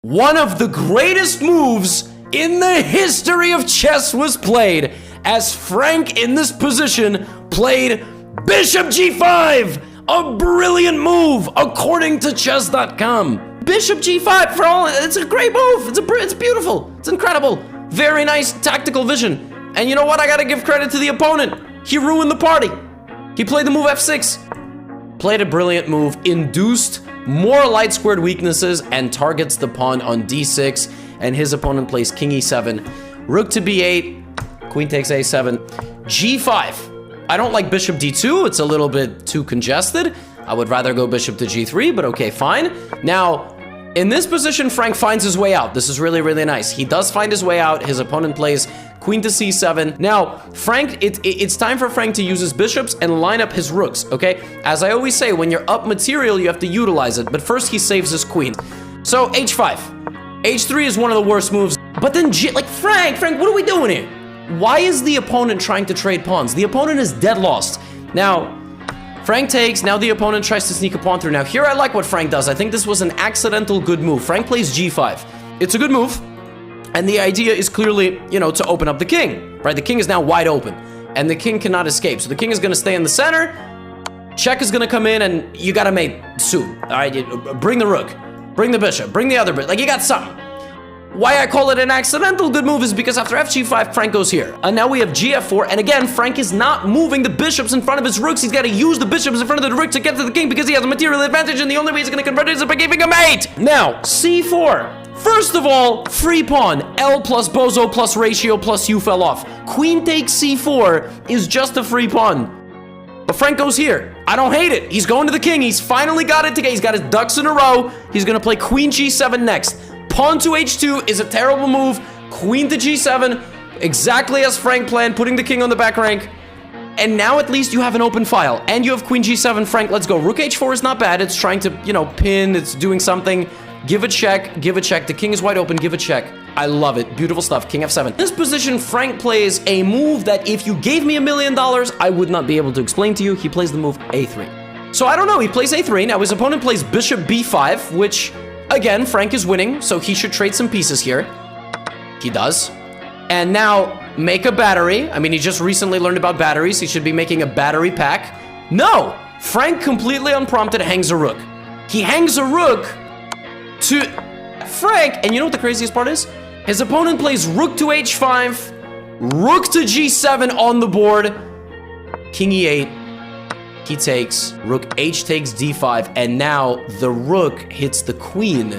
One of the greatest moves in the history of chess was played as Frank in this position played Bishop G5, a brilliant move according to chess.com. Bishop G5 for all, it's a great move. It's beautiful. It's incredible. Very nice tactical vision. And you know what? I gotta give credit to the opponent. He ruined the party. He played the move F6. Played a brilliant move, induced more light squared weaknesses and targets the pawn on D6, and his opponent plays King E7, Rook to B8, Queen takes A7, G5. I don't like Bishop D2, it's a little bit too congested. I would rather go Bishop to G3, but okay, fine. Now, in this position, Frank finds his way out. This is really, really nice. He does find his way out. His opponent plays Queen to C7. Now, Frank, it's time for Frank to use his bishops and line up his rooks, okay? As I always say, when you're up material, you have to utilize it. But first, he saves his queen. So, H5. H3 is one of the worst moves. But then, Frank, what are we doing here? Why is the opponent trying to trade pawns? The opponent is dead lost. Now, Frank takes, now the opponent tries to sneak a pawn through. Now here I like what Frank does. I think this was an accidental good move. Frank plays G5. It's a good move. And the idea is clearly, to open up the king, right? The king is now wide open and the king cannot escape. So the king is going to stay in the center. Check is going to come in and you got to mate soon. All right, bring the rook, bring the bishop, bring the other bit. You got something. Why I call it an accidental good move is because after FG5, Frank goes here. And now we have GF4. And again, Frank is not moving the bishops in front of his rooks. He's got to use the bishops in front of the rook to get to the king because he has a material advantage. And the only way he's going to convert it is by giving a mate. Now, C4. First of all, free pawn. L plus bozo plus ratio plus you fell off. Queen takes C4 is just a free pawn. But Frank goes here. I don't hate it. He's going to the king. He's finally got it together. He's got his ducks in a row. He's going to play Queen G7 next. Pawn to H2 is a terrible move. Queen to G7, exactly as Frank planned, putting the king on the back rank. And now at least you have an open file. And you have Queen G7, Frank, let's go. Rook H4 is not bad. It's trying to, pin. It's doing something. Give a check. Give a check. The king is wide open. Give a check. I love it. Beautiful stuff. King F7. In this position, Frank plays a move that if you gave me $1 million, I would not be able to explain to you. He plays the move A3. So I don't know. He plays A3. Now his opponent plays Bishop B5, which... Again, Frank is winning, so he should trade some pieces here. He does. And now, make a battery. I mean, he just recently learned about batteries. He should be making a battery pack. No! Frank, completely unprompted, hangs a rook. He hangs a rook to Frank. And you know what the craziest part is? His opponent plays rook to H5, rook to G7 on the board, King E8. He takes, rook H takes D5, and now the rook hits the queen